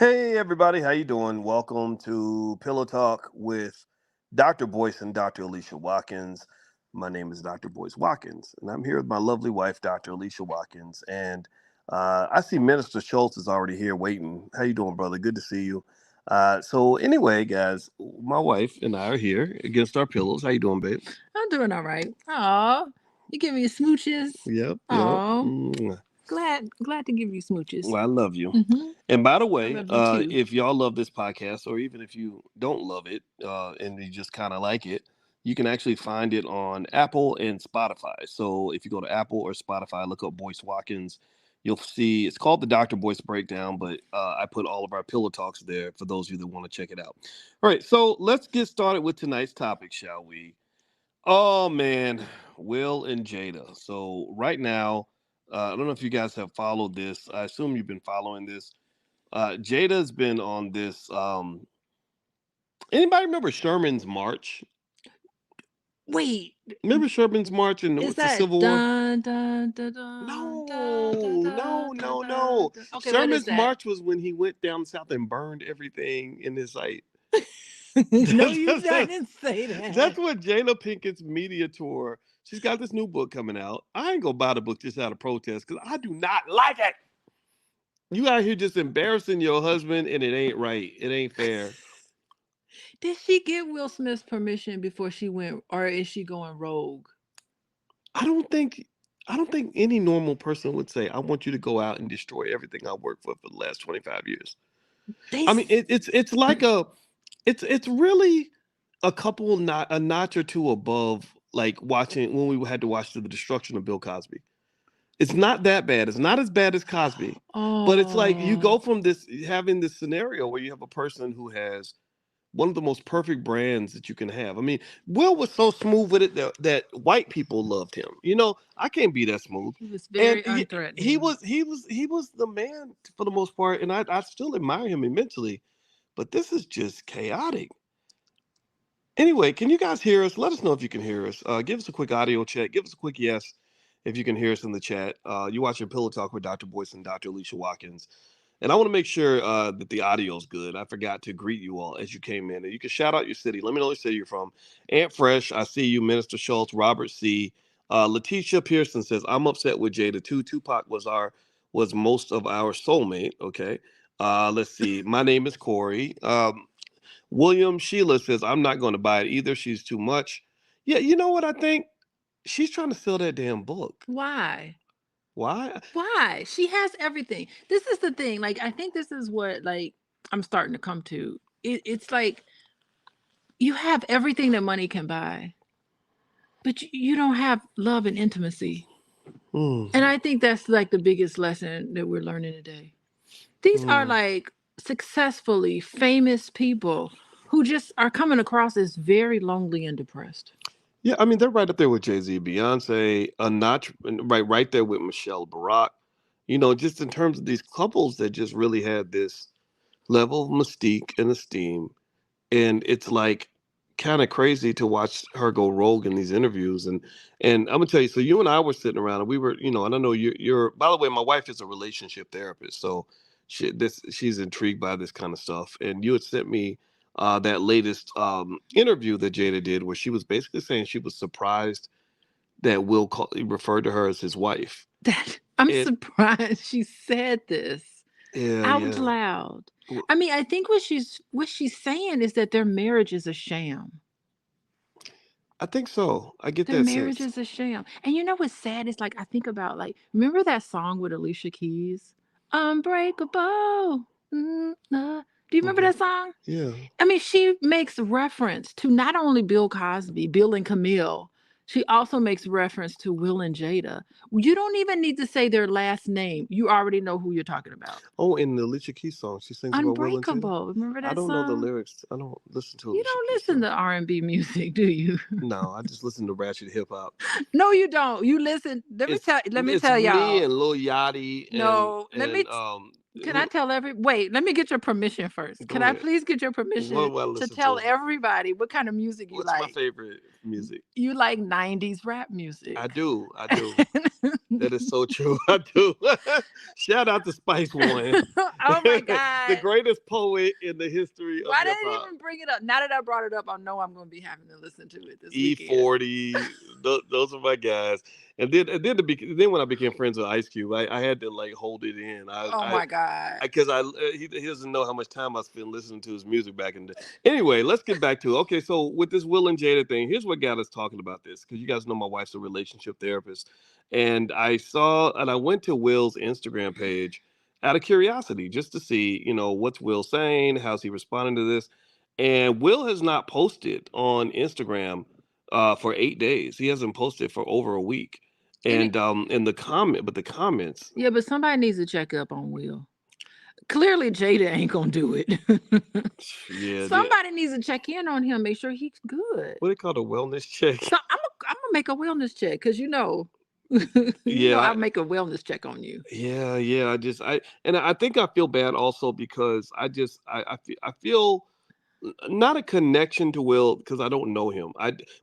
Hey everybody, how you doing? Welcome to Pillow Talk with Dr. Boyce and Dr. Alicia Watkins. My name is Dr. Boyce Watkins, and I'm here with my lovely wife, Dr. Alicia Watkins. And I see Minister Schultz is already here waiting. How you doing, brother? Good to see you. So anyway, guys, my wife and I are here against our pillows. How you doing, babe? I'm doing all right. Aw, you give me smooches. Yep, yep. Aw, Mwah. glad to give you smooches. Well, I love you. Mm-hmm. And by the I way, love you too. if y'all love this podcast, or even if you don't love it and you just kind of like it, you can actually find it on Apple and Spotify. So if you go to Apple or Spotify, look up Boyce Watkins, you'll see it's called the Dr. Boyce Breakdown, but I put all of our pillow talks there for those of you that want to check it out. All right, so let's get started with tonight's topic, shall we? Oh man, Will and Jada. So right now, I don't know if you guys have followed this. I assume you've been following this. Jada's been on this. Anybody remember Sherman's March? Wait, Remember Sherman's March and is what's the that Civil War? dun dun dun dun dun dun No, dun no, dun no, dun? no. Dun. Okay, what is Sherman's that? March was when he went down south and burned everything in his sight. No, that's, you that's, didn't say that. that's what Jada Pinkett's media tour. She's got this new book coming out. I ain't gonna buy the book just out of protest because I do not like it. You out here just embarrassing your husband, and it ain't right. It ain't fair. Did she get Will Smith's permission before she went, or is she going rogue? I don't think I don't think any normal person would say, "I want you to go out and destroy everything I worked for the last 25 years." They I mean, it's like it's really a couple not a notch or two above like watching when we had to watch the destruction of Bill Cosby. It's not that bad. It's not as bad as Cosby, but it's like you oh. go from this having this scenario where you have a person who has one of the most perfect brands that you can have. I mean, Will was so smooth with it that white people loved him. You know, I can't be that smooth. He was And very he unthreatening. was the man for the most part, and I still admire him immensely. But this is just chaotic. Anyway, can you guys hear us? Let us know if you can hear us. Give us a quick audio check. Give us a quick yes if you can hear us in the chat. You watching Pillow Talk with Dr. Boyce and Dr. Alicia Watkins. And I want to make sure that the audio is good. I forgot to greet you all as you came in. And you can shout out your city. Let me know what city you're from. Aunt Fresh, I see you. Minister Schultz, Robert C. Letitia Pearson says, I'm upset with Jada too. Tupac was most of our soulmate. Okay. Let's see. My name is Corey. William Sheila says, I'm not going to buy it either. She's too much. Yeah, you know what I think? She's trying to sell that damn book. Why? Why? Why? She has everything. This is the thing. Like, I think this is what like I'm starting to come to. It's like you have everything that money can buy, but you don't have love and intimacy. Hmm. And I think that's like the biggest lesson that we're learning today. These are Hmm. like successfully famous people who just are coming across as very lonely and depressed. Yeah, I mean they're right up there with Jay Z, Beyonce, a notch right there with Michelle Barack. You know, just in terms of these couples that just really had this level of mystique and esteem, and it's like kind of crazy to watch her go rogue in these interviews. And I'm gonna tell you, so you and I were sitting around, and we were, you know, and I know you're. By the way, my wife is a relationship therapist, so she's intrigued by this kind of stuff. And you had sent me that latest interview that Jada did, where she was basically saying she was surprised that referred to her as his wife. That I'm It surprised she said this yeah out yeah. loud. Well, I mean, I think what she's saying is that their marriage is a sham. I think so. I get Their that marriage sense. is a sham. And you know what's sad is like I think about like remember that song with Alicia Keys? Unbreakable. Do you remember Hmm. that song? Yeah. I mean, she makes reference to not only Bill Cosby, Bill and Camille. She also makes reference to Will and Jada. You don't even need to say their last name. You already know who you're talking about. Oh, in the Alicia Keys song, she sings about Will and Jada. Unbreakable. Remember I that don't know the song? lyrics. I don't listen to You Alicia don't Keys listen song. to R&B music, do you? No, I just listen to ratchet hip hop. No, you don't. You listen. Let me It's tell me y'all. and Lil Yachty No, and can I tell wait, let me get your permission first. Can go I ahead. please get your What permission do I to listen tell to? everybody what kind of music you What's my like? favorite music? You like 90s rap I music. do, I do. That is so true. I do. Shout out to Spice One. Oh my The God. greatest poet in the history of Why did hip it hop. even bring it up? Now that I brought it up, I know I'm going to be having to listen to it this weekend. E40, those are my guys. Then when I became friends with Ice Cube, I had to like hold it in. Oh my God. Because he doesn't know how much time I spent listening to his music back in the. Anyway, let's get back to it. Okay, so with this Will and Jada thing, here's what got us talking about this, because you guys know my wife's a relationship therapist, and I went to Will's Instagram page out of curiosity just to see, what's Will saying, how's he responding to this, and Will has not posted on Instagram for 8 days. He hasn't posted for over a week, And it, and the comments. yeah, but somebody needs to check up on Will. Clearly, Jada ain't going to do it. Yeah, Somebody needs to check in on him, make sure he's good. what they call a wellness check. So I'm gonna make a wellness check because Yeah, I'll make a wellness check on you. yeah. I think I feel bad also because I feel not a connection to Will because I don't know him.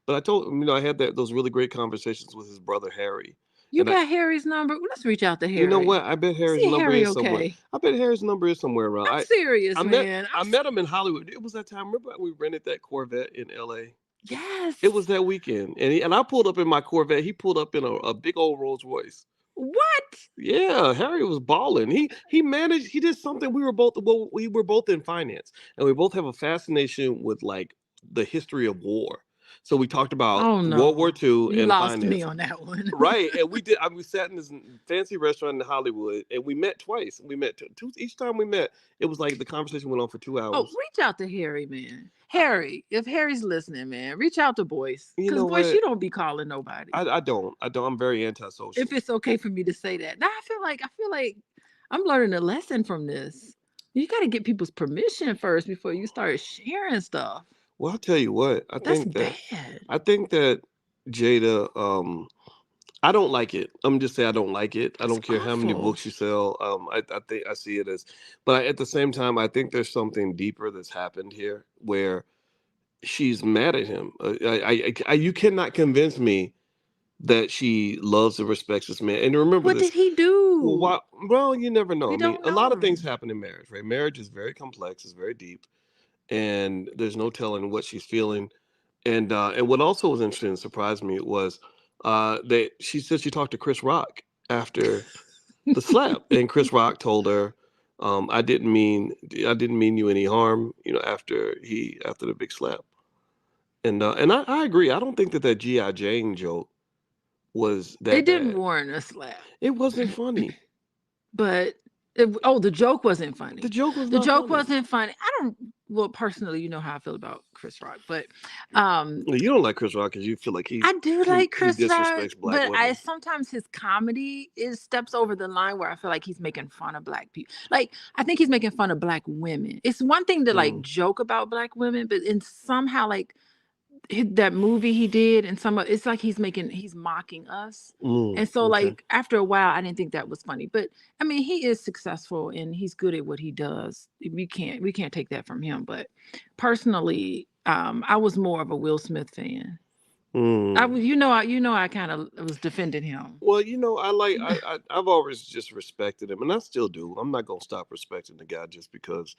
But I told him, I had those really great conversations with his brother Harry. You And I, got Harry's number? Well, let's reach out to you know Harry. what? I bet Harry's See number Harry is somewhere. okay? I bet Harry's number is somewhere around. I'm serious, I met man. I met him in Hollywood. It was that time. Remember we rented that Corvette in L.A. Yes. It was that weekend, and I pulled up in my Corvette. He pulled up in a big old Rolls Royce. What? Yeah, Harry was balling. He managed. He did something. We were both in finance, and we both have a fascination with like the history of war. So we talked about Oh World War no. II You and lost me finance. on that one. Right, and we did. We sat in this fancy restaurant in Hollywood, and we met twice. We met two each time we met. It was like the conversation went on for 2 hours. Oh, reach out to Harry, man. Harry, if Harry's listening, man, reach out to Boyce. You Because know Boyce, what? you don't be calling nobody. I don't. I'm very antisocial. If it's okay for me to say that. Now I feel like I'm learning a lesson from this. You got to get people's permission first before you start sharing stuff. Well, I'll tell you what. That's bad. I think that Jada. I don't like it. I'm just saying I don't like it. I It's don't care how many awful. books you sell. I think I see it as, but at the same time, I think there's something deeper that's happened here where she's mad at him. You cannot convince me that she loves and respects this man. And remember What this. did he Well, do? well, you never know. We I mean, don't a lot of things know. happen in marriage, right? Marriage is very complex. It's very deep, and there's no telling what she's feeling. And what also was interesting and surprised me was that she said she talked to Chris Rock after the slap, and Chris Rock told her, I didn't mean you any harm," after the big slap. And I agree. I don't think that GI Jane joke was that It didn't bad. warrant a slap. It wasn't funny. But the joke wasn't funny. The joke was The not joke funny. wasn't funny. I don't. Well, personally, you know how I feel about Chris Rock, but You don't like Chris Rock because you feel like I do like he Chris Rock. disrespects black But women. sometimes his comedy is steps over the line where I feel like he's making fun of black people. Like I think he's making fun of black women. It's one thing to like joke about black women, but in somehow like that movie he did and it's like he's mocking us. And so Okay. like after a while I didn't think that was funny, but I mean he is successful and he's good at what he does. We can't take that from him, but personally I was more of a Will Smith fan. I was I kind of was defending him. Well, I've always just respected him, and I still do. I'm not gonna stop respecting the guy just because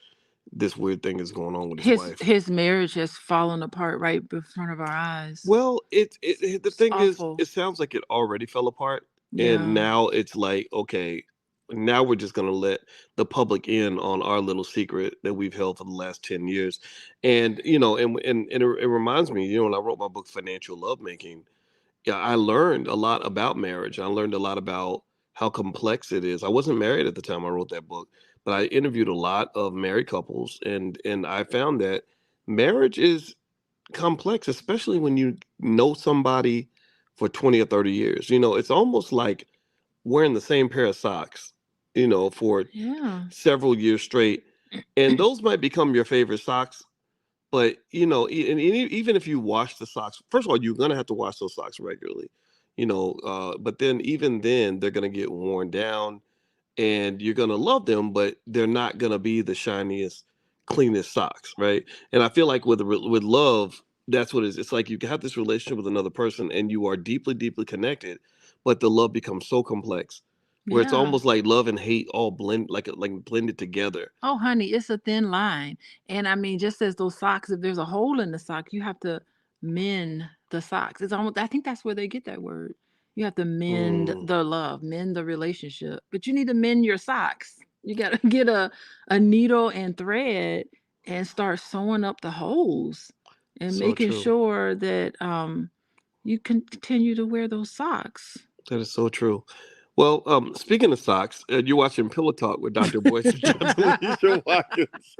this weird thing is going on with his wife. His marriage has fallen apart right in front of our eyes. Well, the thing is, awful. it sounds like it already fell apart, Yeah. and now it's like, okay, now we're just gonna let the public in on our little secret that we've held for the last 10 years, and it reminds me, when I wrote my book Financial Lovemaking, yeah, I learned a lot about marriage. I learned a lot about how complex it is. I wasn't married at the time I wrote that book, but I interviewed a lot of married couples, and I found that marriage is complex, especially when you know somebody for 20 or 30 years. It's almost like wearing the same pair of socks, for Yeah. several years straight. And those might become your favorite socks, but even if you wash the socks, first of all, you're gonna have to wash those socks regularly. But then even then they're gonna get worn down, and you're gonna love them, but they're not gonna be the shiniest, cleanest socks, right? And I feel like with love, that's what it is. It's like you have this relationship with another person, and you are deeply, deeply connected, but the love becomes so complex where it's Yeah. almost like love and hate all like blended together. Oh, honey, it's a thin line. And I mean, just as those socks, if there's a hole in the sock, you have to mend the socks. It's almost, I think that's where they get that word. You have to mend Mm, the love, mend the relationship, but you need to mend your socks. You got to get a needle and thread and start sewing up the holes and so making true. sure that you continue to wear those socks. That is so true. Well, speaking of socks, you're watching Pillow Talk with Dr. Boyce and Dr. Alicia Watkins.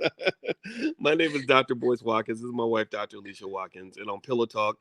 My name is Dr. Boyce Watkins. This is my wife, Dr. Alicia Watkins. And on Pillow Talk,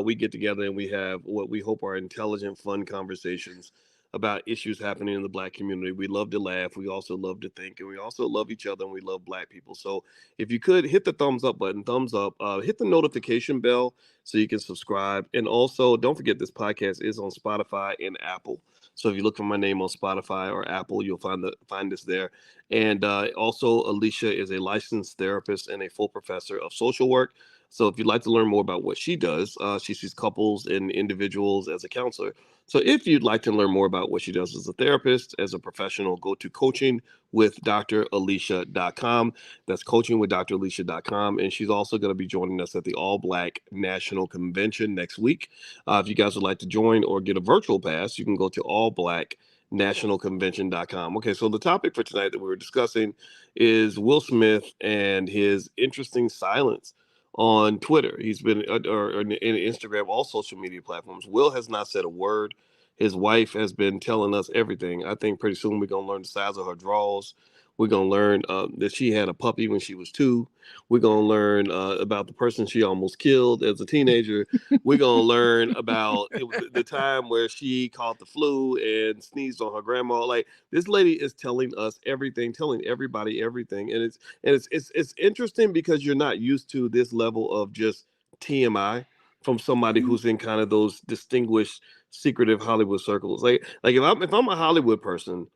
we get together and we have what we hope are intelligent, fun conversations about issues happening in the Black community. We love to laugh. We also love to think. And we also love each other and we love Black people. So if you could hit the thumbs up button, thumbs up, hit the notification bell so you can subscribe. And also, don't forget this podcast is on Spotify and Apple. So if you look for my name on Spotify or Apple, you'll find us there. And also, Alicia is a licensed therapist and a full professor of social work. So if you'd like to learn more about what she does, she sees couples and individuals as a counselor. So if you'd like to learn more about what she does as a therapist, as a professional, go to coachingwithdralicia.com. That's coachingwithdralicia.com. And she's also going to be joining us at the All Black National Convention next week. If you guys would like to join or get a virtual pass, you can go to allblacknationalconvention.com. Okay, so the topic for tonight that we were discussing is Will Smith and his interesting silence on Twitter. He's been or in Instagram, all social media platforms. Will has not said a word. His wife has been telling us everything. I think pretty soon we're gonna learn the size of her drawers. We're gonna learn that she had a puppy when she was 2. We're gonna learn about the person she almost killed as a teenager. We're gonna learn about the time where she caught the flu and sneezed on her grandma. Like, this lady is telling us everything, telling everybody everything, and it's interesting because you're not used to this level of just TMI from somebody who's in kind of those distinguished, secretive Hollywood circles. Like if I'm a Hollywood person,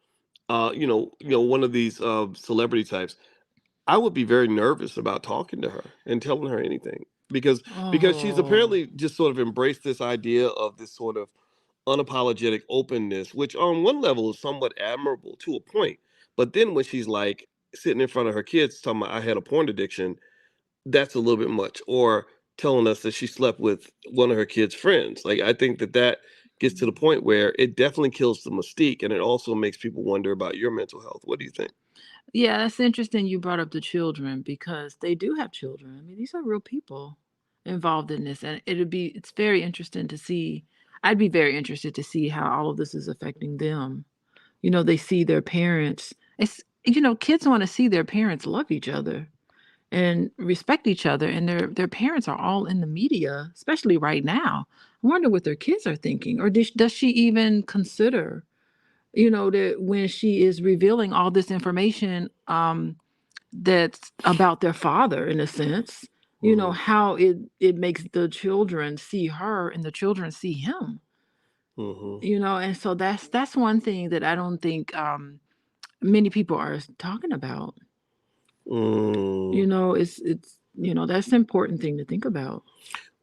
one of these celebrity types, I would be very nervous about talking to her and telling her anything because she's Oh. apparently just sort of embraced this idea of this sort of unapologetic openness, which on one level is somewhat admirable to a point. But then when she's like sitting in front of her kids talking about I had a porn addiction, that's a little bit much. Or telling us that she slept with one of her kids' friends. Like, I think that gets to the point where it definitely kills the mystique, and it also makes people wonder about your mental health. What do you think? Yeah, that's interesting you brought up the children because they do have children. I mean, these are real people involved in this, and it's very interesting to see. I'd be very interested to see how all of this is affecting them. They see their parents. Kids want to see their parents love each other and respect each other, and their parents are all in the media, especially right now. I wonder what their kids are thinking, or does she even consider that when she is revealing all this information that's about their father in a sense, Hmm. how it makes the children see her and the children see him. Hmm. And so that's one thing that I don't think many people are talking about. Mm. That's an important thing to think about.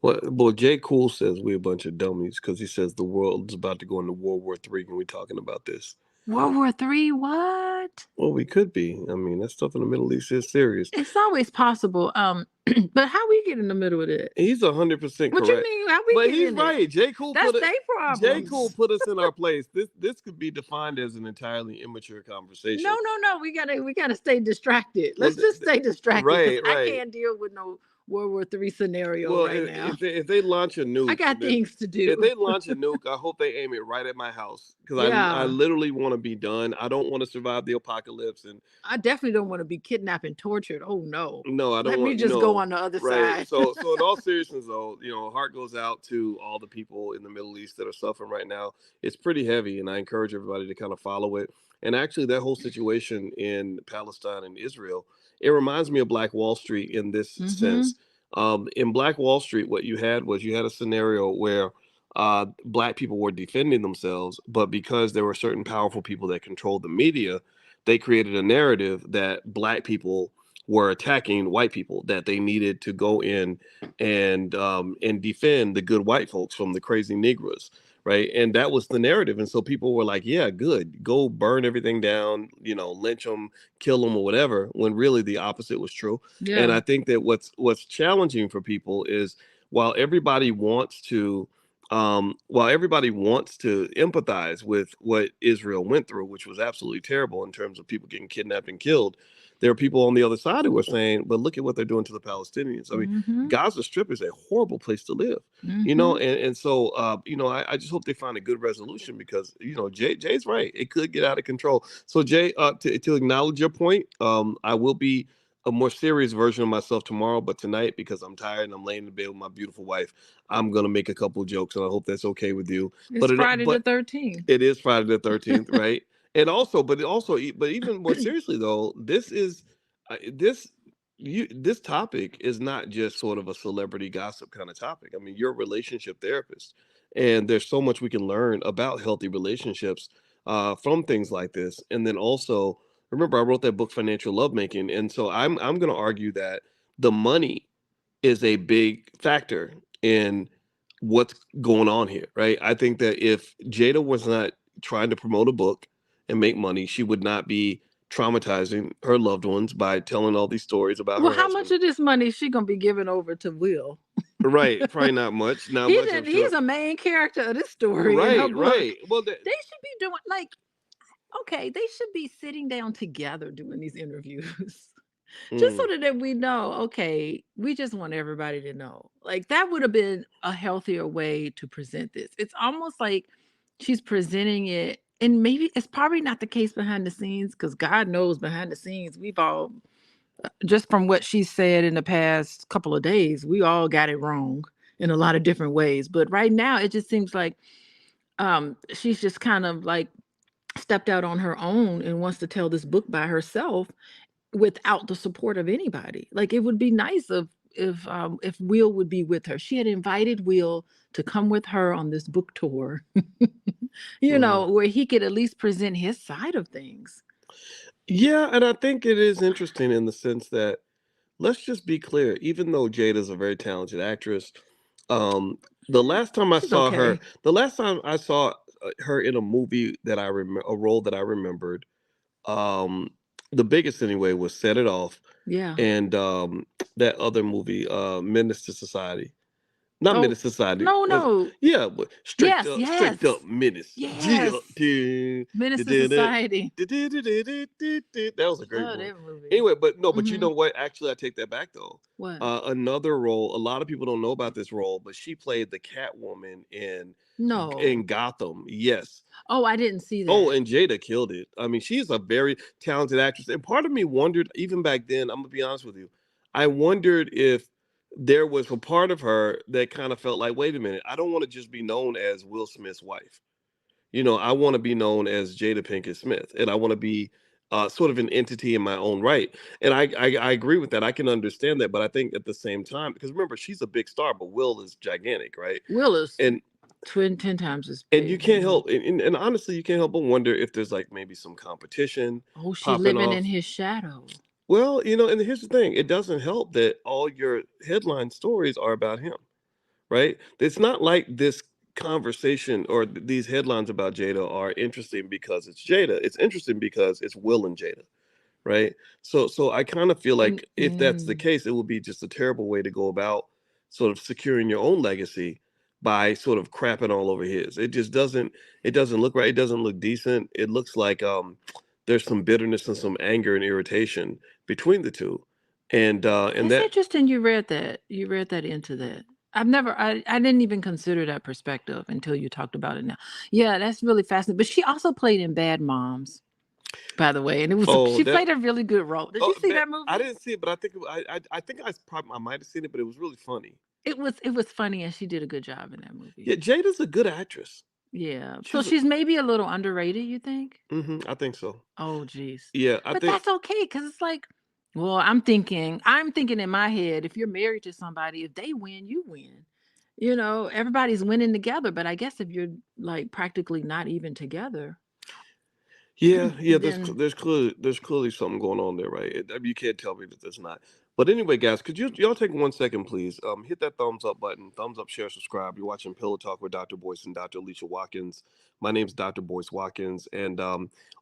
Well, Jay Cool says we're a bunch of dummies because he says the world's about to go into World War III, and we're talking about this. World War III, what? Well, we could be. I mean, that stuff in the Middle East is serious. It's always possible. But how we get in the middle of it? He's 100% What you correct, mean? How we but get he's in it? right. J. Cool That's put it. their J. Cool problems. put us in our place. This could be defined as an entirely immature No, conversation. no, no. We gotta stay distracted. Well, Let's just stay distracted because right, I right. can't deal with no World War III scenario Well, right now. if they launch a I nuke, got things to if do. they launch a nuke, I hope they aim it right at my house because I Yeah. literally want to be done. I don't want to survive the apocalypse, and I definitely don't want to be kidnapped and tortured. Oh no. no, I don't Let me want just go on the other right. side. So in all seriousness, though, heart goes out to all the people in the Middle East that are suffering right now. It's pretty heavy, and I encourage everybody to kind of follow it. And actually, that whole situation in Palestine and Israel, it reminds me of Black Wall Street in this Mm-hmm. sense. In Black Wall Street, what you had a scenario where black people were defending themselves, but because there were certain powerful people that controlled the media, they created a narrative that black people were attacking white people, that they needed to go in and defend the good white folks from the crazy Negroes, right? And that was the narrative. And so people were like, yeah, good, go burn everything down, lynch them, kill them, or whatever. When really the opposite was true. And Yeah. I think that what's challenging for people is while everybody wants to empathize with what Israel went through, which was absolutely terrible in terms of people getting kidnapped and killed, there are people on the other side who are saying, but look at what they're doing to the Palestinians. I mean, Mm-hmm. Gaza Strip is a horrible place to live, Mm-hmm. and so, I just hope they find a good resolution because, Jay's right. It could get out of control. So, Jay, to acknowledge your point, I will be a more serious version of myself tomorrow, but tonight, because I'm tired and I'm laying in bed with my beautiful wife, I'm gonna make a couple of jokes, and I hope that's okay with you. It's Friday the But 13th. it is Friday the 13th, right? And but even more seriously though, this is this this topic is not just sort of a celebrity gossip kind of topic. I mean, you're a relationship therapist, and there's so much we can learn about healthy relationships from things like this. And then also, remember, I wrote that book, Financial Lovemaking, and so I'm going to argue that the money is a big factor in what's going on here, right? I think that if Jada was not trying to promote a book and make money, she would not be traumatizing her loved ones by telling all these stories about Well, her how much husband. of this money is she gonna be giving over to Will? Right, probably not much, not He much, I'm didn't. sure. He's a main character of this story in her Right, book. right. Well, They should be doing like, okay, they should be sitting down together doing these interviews. Just so mm, that we know, okay, we just want everybody to know. Like that would have been a healthier way to present this. It's almost like she's presenting it, and maybe it's probably not the case behind the scenes, because God knows behind the scenes, we've all just from what she said in the past couple of days, we all got it wrong in a lot of different ways. But right now, it just seems like she's just kind of like stepped out on her own and wants to tell this book by herself without the support of anybody. Like it would be nice if Will would be with her. She had invited Will to come with her on this book tour, mhm. where he could at least present his side of things. Yeah, and I think it is interesting in the sense that, let's just be clear, even though Jada's a very talented actress, um, She's okay. the last time I saw her in a movie that I remember, a role that I remembered, um, the biggest anyway, was Set It Off, Yeah. and that other movie, Menace to Society. Not Oh, Menace to Society. no, Was no. yeah, but Yes, straight up yes. Menace. Yeah. Yes. Dun, Menace dun, to dun, dun, Society. that was a great Love movie. that movie. Anyway, but no, but you Hmm. know what? Actually, I take that back though. What? Another role. A lot of people don't know about this role, but she played the Catwoman in No. Gotham. Yes. Oh, I didn't see Oh, that. and Jada killed it. I mean, she's a very talented actress. And part of me wondered, even back then, I'm gonna be honest with you, I wondered if there was a part of her that kind of felt like, wait a minute, I don't want to just be known as Will Smith's wife. I want to be known as Jada Pinkett Smith, and I want to be sort of an entity in my own right. And I agree with that. I can understand that, but I think at the same time, because remember, she's a big star, but Will is gigantic, right? Will is And 10 times as and you big. can't Hmm. help, and honestly, you can't help but wonder if there's like maybe some competition Oh, she popping living in off. his shadow. Well, and here's the thing: it doesn't help that all your headline stories are about him, right? It's not like this conversation or these headlines about Jada are interesting because it's Jada. It's interesting because it's Will and Jada, right? So I kind of feel like if that's the Mm-mm. case, it would be just a terrible way to go about sort of securing your own legacy by sort of crapping all over his. It doesn't look right. It doesn't look decent. It looks like there's some bitterness and some anger and irritation between the two. And It's that interesting you read that. You read that into that. I didn't even consider that perspective until you talked about it now. Yeah, that's really fascinating. But she also played in Bad Moms, by the way, and oh she that played a really good role. Did you see that I movie? didn't see it, but I think I think I might have seen it, but it was really funny. It was funny, and she did a good job in that Yeah, movie. Jada's a good actress. Yeah. So She's she's maybe a little underrated, you think? I think so. Oh, geez. Yeah, I But think. that's okay, because it's like, well, I'm thinking in my head, if you're married to somebody, if they win, you win. Everybody's winning together. But I guess if you're like practically not even together. Yeah, yeah. And then There's clearly something going on there, right? I mean, you can't tell me that there's not. But anyway, guys, could y'all take 1 second, please? Hit that thumbs up button, thumbs up, share, subscribe. You're watching Pillow Talk with Dr. Boyce and Dr. Alicia Watkins. My name's Dr. Boyce Watkins, and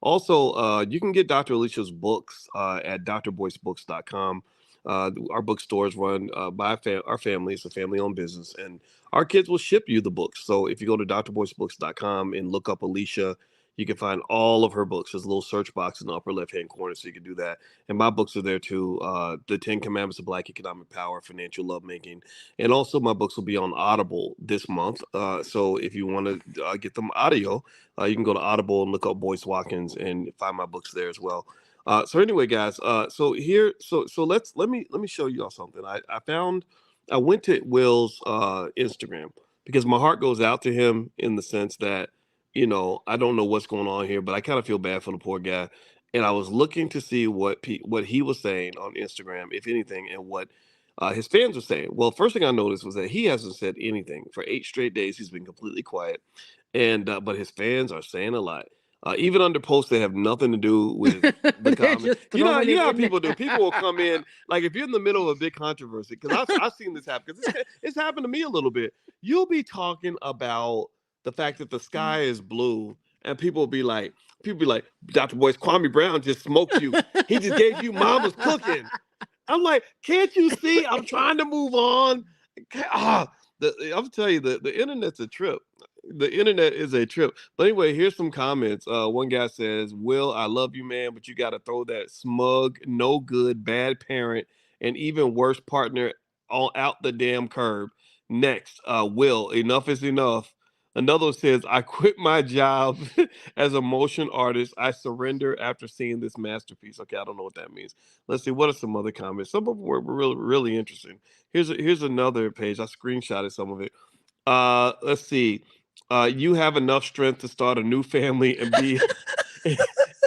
also you can get Dr. Alicia's books at drboycebooks.com. Our bookstores run by our family. It's a family-owned business, and our kids will ship you the books. So if you go to drboycebooks.com and look up Alicia, you can find all of her books. There's a little search box in the upper left hand corner, so you can do that. And my books are there too: The 10 Commandments of Black Economic Power, Financial Lovemaking, and also my books will be on Audible this month. So if you want to get them audio, you can go to Audible and look up Boyce Watkins and find my books there as well. So anyway, guys, so let me show you all something. I went to Will's Instagram because my heart goes out to him in the sense that I don't know what's going on here, but I kind of feel bad for the poor guy. And I was looking to see what he was saying on Instagram, if anything, and what his fans were saying. Well, first thing I noticed was that he hasn't said anything for 8 straight days. He's been completely quiet, and but his fans are saying a lot. Even under posts that have nothing to do with the they're comment. just throwing You it know how in people do. there. People will come in like if you're in the middle of a big controversy, because I've seen this happen. Because it's happened to me a little bit. You'll be talking about the fact that the sky is blue, and people be like, Dr. Boyce, Kwame Brown just smoked you. He just gave you mama's cooking. I'm like, can't you see? I'm trying to move on. I'm telling you, the internet's a trip. The internet is a trip. But anyway, here's some comments. One guy says, Will, I love you, man, but you got to throw that smug, no good, bad parent, and even worse partner all out the damn curb. Next, Will, enough is enough. Another one says, I quit my job as a motion artist. I surrender after seeing this masterpiece. Okay, I don't know what that means. Let's see. What are some other comments? Some of them were really, really interesting. Here's another page. I screenshotted some of it. Let's see. You have enough strength to start a new family and be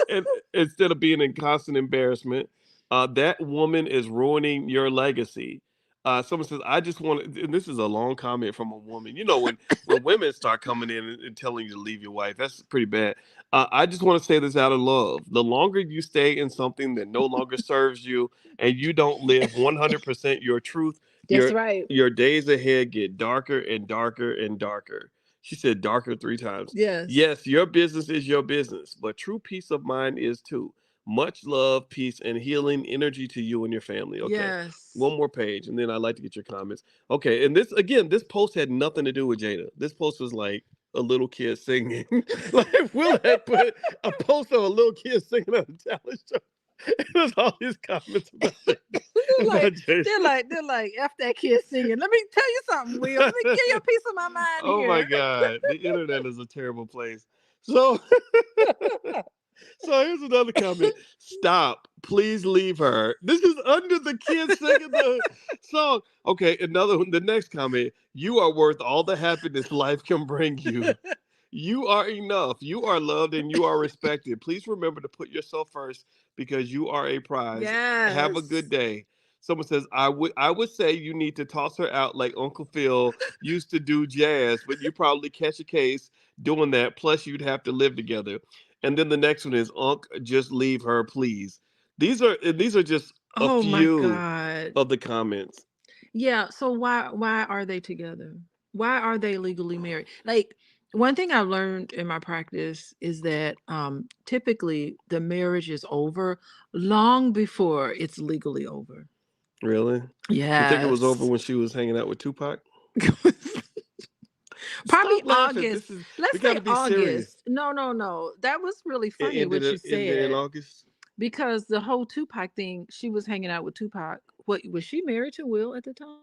and instead of being in constant embarrassment. That woman is ruining your legacy. Someone says, I just want to, and this is a long comment from a woman. When women start coming in and telling you to leave your wife, that's pretty bad. I just want to say this out of love. The longer you stay in something that no longer serves you and you don't live 100% your truth, That's your right. your days ahead get darker and darker and darker. She said darker 3 times. Yes. Yes, your business is your business, but true peace of mind is too. Much love, peace, and healing energy to you and your family. Okay. Yes. One more page, and then I'd like to get your comments. Okay. And this post had nothing to do with Jada. This post was like a little kid singing. Like Will had put a post of a little kid singing at a talent show. And there's all these comments about like Jada. they're like F that kid singing. Let me tell you something, Will. Let me give you a piece of my mind Oh my here. God. The internet is a terrible place. So so here's another comment. Stop. Please leave her. This is under the kid singing the song. Okay, another one. The next comment. You are worth all the happiness life can bring you. You are enough. You are loved and you are respected. Please remember to put yourself first because you are a prize. Have a good Yes. day. Someone says, I would say you need to toss her out like Uncle Phil used to do jazz, but you probably catch a case doing that. Plus, you'd have to live together. And then the next one is, Unc, just leave her, please. These are just a Oh my few God. of the comments. Yeah. So why are they together? Why are they legally married? Like one thing I've learned in my practice is that typically the marriage is over long before it's legally over. Really? You think it was over Yes. when she was hanging out with Tupac? Probably Stop laughing. August. We Let's got say to be serious. August. No, no, no. That was really It funny what you ended in said August. because the whole Tupac thing, she was hanging out with Tupac. What was she married to Will at the time?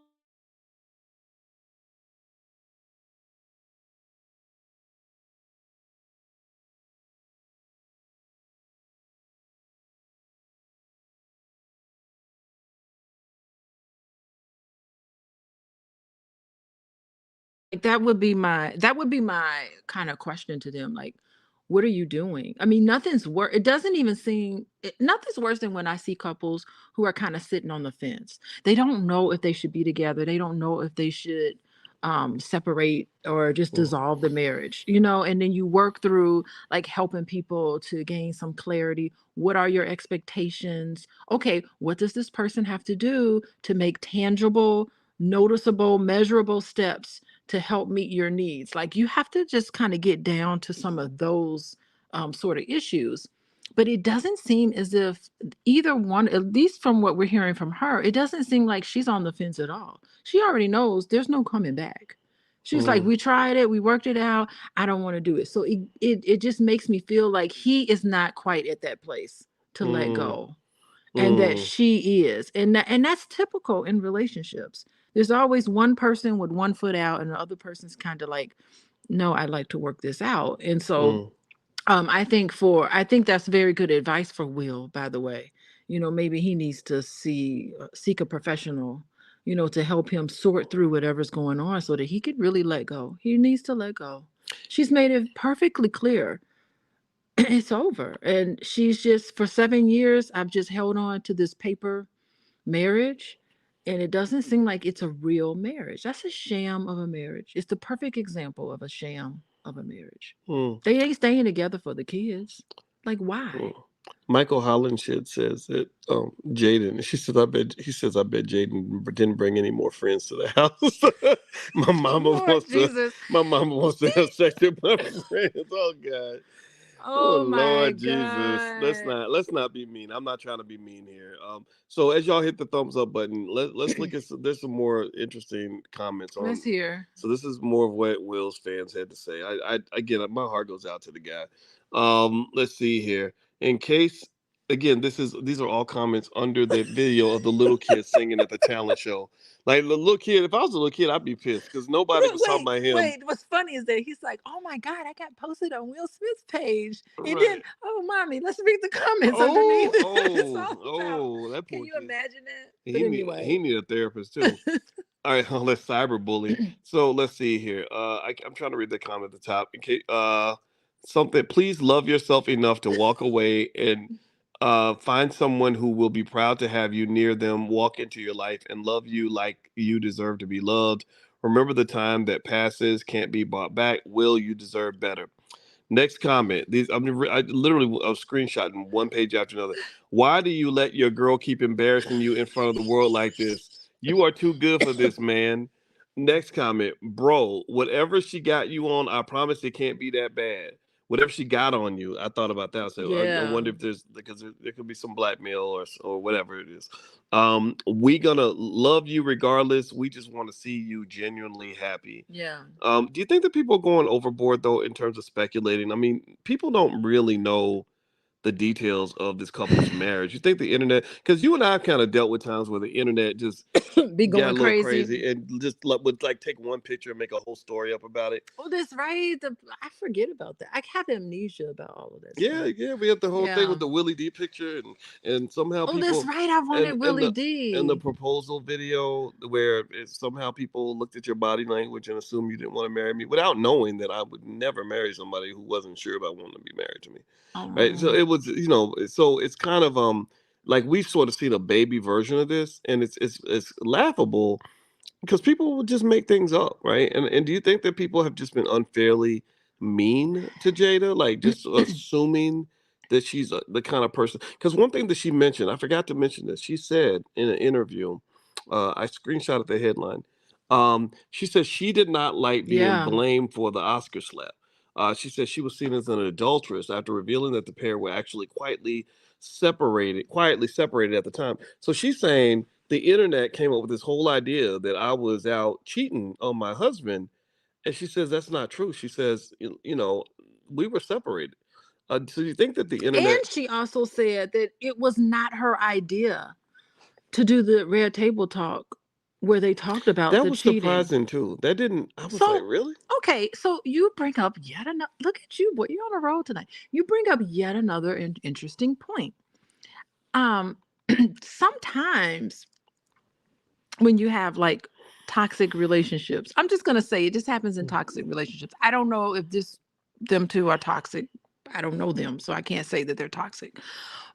Like that would be my kind of question to them. Like, what are you doing? I mean, nothing's worse. It doesn't even seem nothing's worse than when I see couples who are kind of sitting on the fence. They don't know if they should be together. They don't know if they should separate or just Mm, dissolve the marriage, you know, and then you work through like helping people to gain some clarity. What are your expectations? Okay, what does this person have to do to make tangible, noticeable, measurable steps to help meet your needs? Like you have to just kind of get down to some of those sort of issues. But it doesn't seem as if either one, at least from what we're hearing from her, it doesn't seem like she's on the fence at all. She already knows there's no coming back. She's like, mm, we tried it, we worked it out. I don't want to do it. So it just makes me feel like he is not quite at that place to let mm, go, and that mm, she is, and that's typical in relationships. There's always one person with one foot out, and the other person's kind of like, no, I'd like to work this out. And so mm, I think that's very good advice for Will, by the way. You know, maybe he needs to seek a professional, you know, to help him sort through whatever's going on so that he could really let go. He needs to let go. She's made it perfectly clear. It's over. And she's just for 7 years I've just held on to this paper marriage, and it doesn't seem like it's a real marriage. That's a sham of a marriage. It's the perfect example of a sham of a marriage. mm, They ain't staying together for the kids. Like, mm. why? Michael Hollinshed says that Jaden. She says, "I bet." He says, "I bet Jaden didn't bring any more friends to the house." my mama Lord wants to. Jesus. My mama wants to have sex with my friends. Oh God. Oh Oh my Lord Jesus, God. let's not be mean. I'm not trying to be mean here. So as y'all hit the thumbs up button, let's look at there's some more interesting comments Let's on. hear. So this is more of what Will's fans had to say. I again, my heart goes out to the guy. Let's see here. In case again, these are all comments under the video of the little kid singing at the talent show. Like the little kid, if I was a little kid, I'd be pissed because nobody Look, was talking about him. what's funny is that he's like, oh my God, I got posted on Will Smith's page. And then, Right. oh mommy, let's read the comments underneath Oh, it. It's oh, all about. oh, that Can poor you kid. imagine that? But He anyway. need a therapist too. All right, let's cyberbully. So let's see here. I'm trying to read the comment at the top. Okay, something. Please love yourself enough to walk away and find someone who will be proud to have you near them. Walk into your life and love you like you deserve to be loved. Remember the time that passes can't be bought back. Will you deserve better? Next comment. I literally was screenshotting one page after another. Why do you let your girl keep embarrassing you in front of the world like this? You are too good for this, man. Next comment, bro. Whatever she got you on, I promise it can't be that bad. Whatever she got on you, I thought about that. So I Yeah. wonder if there's because there could be some blackmail or whatever it is. We gonna love you regardless. We just want to see you genuinely happy. Yeah. Do you think that people are going overboard though in terms of speculating? I mean, people don't really know the details of this couple's marriage. You think the internet, because you and I have kind of dealt with times where the internet just Be got a going little crazy. crazy and just would like take one picture and make a whole story up about it. Oh, that's right. I forget about that. I have amnesia about all of that Yeah, stuff. yeah, we have the whole thing Yeah. with the Willie D picture and somehow Oh, that's people right. I and wanted and Willie the and the D. proposal video where somehow people looked at your body language and assumed you didn't want to marry me without knowing that I would never marry somebody who wasn't sure about wanting to be married to me. Right? So Oh, it was, so it's kind of like we've sort of seen a baby version of this and it's laughable because people will just make things up, right? And do you think that people have just been unfairly mean to Jada, like just assuming that she's the kind of person? Because one thing that she mentioned, I forgot to mention this. She said in an interview, I screenshotted the headline. She said she did not like being yeah. blamed for the Oscar slap. She said she was seen as an adulteress after revealing that the pair were actually quietly separated at the time. So she's saying the internet came up with this whole idea that I was out cheating on my husband, and she says that's not true. She says, we were separated. So you think that the internet And she also said that it was not her idea to do the red table talk where they talked about that the was cheating. surprising too? That didn't. I was like, So, really? okay, so you bring up yet another, look at you, boy, you're on a roll tonight. You bring up yet another interesting point. Um, sometimes when you have like toxic relationships, I'm just gonna say it just happens in toxic relationships. I don't know if them two are toxic. I don't know them, so I can't say that they're toxic.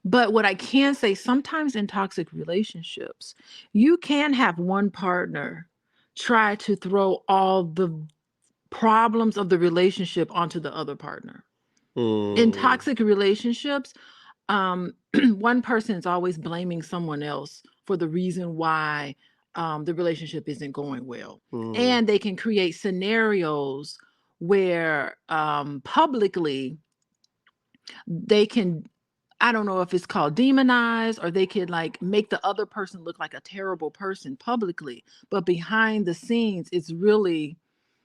But what I can say, sometimes in toxic relationships, you can have one partner try to throw all the problems of the relationship onto the other partner. In Mm, toxic relationships, one person is always blaming someone else for the reason why the relationship isn't going well. mm, And they can create scenarios where publicly they can, I don't know if it's called demonize, or they could like make the other person look like a terrible person publicly, but behind the scenes it's really,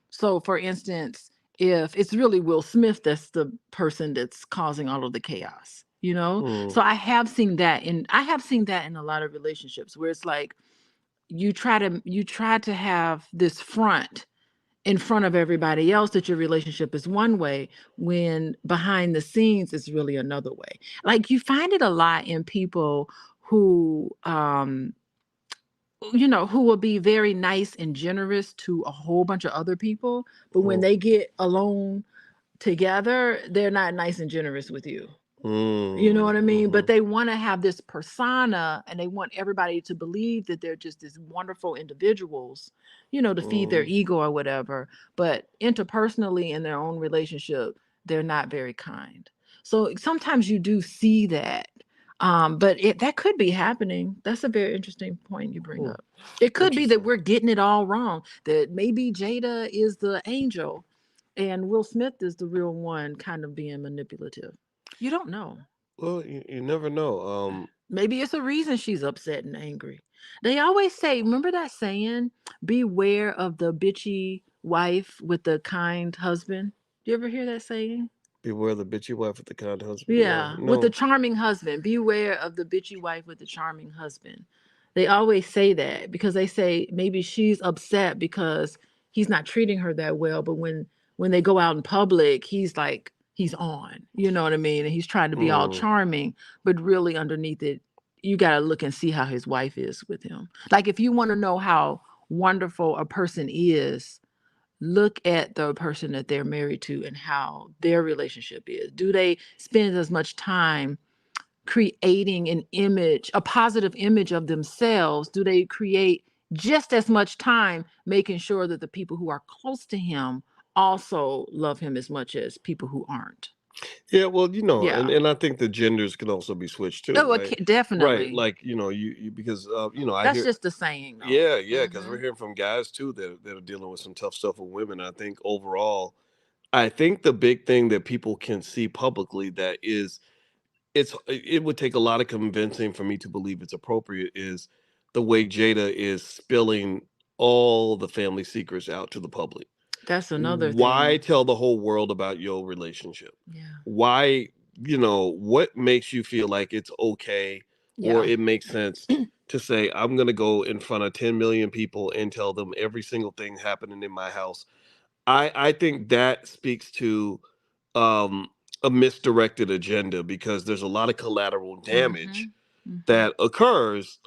so for instance, if it's really Will Smith that's the person that's causing all of the chaos, you know? mm, So I have seen that in a lot of relationships where it's like you try to have this front in front of everybody else that your relationship is one way, when behind the scenes it's really another way. Like you find it a lot in people who who will be very nice and generous to a whole bunch of other people, but when mm, they get alone together, they're not nice and generous with you. You know mm, what I mean? But mhm, they want to have this persona and they want everybody to believe that they're just these wonderful individuals, to feed their mhm, ego or whatever. But interpersonally in their own relationship, they're not very kind. So sometimes you do see that. But that could be happening. That's a very interesting point you bring hmm. up. It could be that Interesting. we're getting it all wrong, that maybe Jada is the angel and Will Smith is the real one, kind of being manipulative. You don't know. Well, you never know. Maybe it's a reason she's upset and angry. They always say, remember that saying, beware of the bitchy wife with the kind husband? Do you ever hear that saying? Beware the bitchy wife with the kind husband. No, Yeah, with the no. charming husband. Beware of the bitchy wife with the charming husband. They always say that because they say maybe she's upset because he's not treating her that well, but when they go out in public, he's on. You know what I mean? And he's trying to be all Mm, charming, but really underneath it, you got to look and see how his wife is with him. Like if you want to know how wonderful a person is, look at the person that they're married to and how their relationship is. Do they spend as much time creating an image, a positive image of themselves? Do they create just as much time making sure that the people who are close to him also love him as much as people who aren't? yeah, well, Yeah. and I think the genders can also be switched too, Oh, right? okay, Right, definitely. like you because I That's hear, just the saying, though. yeah, because we're Mm-hmm. hearing from guys too that are dealing with some tough stuff with women. I think overall, I think the big thing that people can see publicly that is it would take a lot of convincing for me to believe it's appropriate is the way Jada is spilling all the family secrets out to the public. That's another Why thing. tell the whole world about your relationship? Yeah. Why, what makes you feel like it's okay or Yeah. it makes sense to say, I'm going to go in front of 10 million people and tell them every single thing happening in my house? I think that speaks to um, a misdirected agenda because there's a lot of collateral Mm-hmm. damage Mm-hmm. that occurs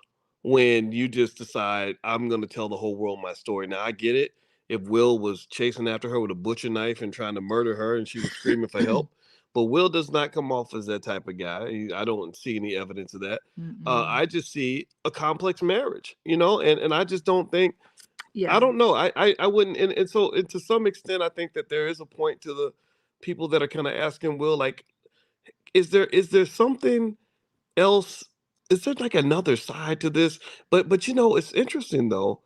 when you just decide I'm going to tell the whole world my story. Now I get it. If Will was chasing after her with a butcher knife and trying to murder her and she was screaming for help, but Will does not come off as that type of guy. I don't see any evidence of that. Mm-mm. I just see a complex marriage, and I just don't think, I Yeah. don't know. I wouldn't, and to some extent, I think that there is a point to the people that are kind of asking Will, like, is there something else? Is there like another side to this? But it's interesting though.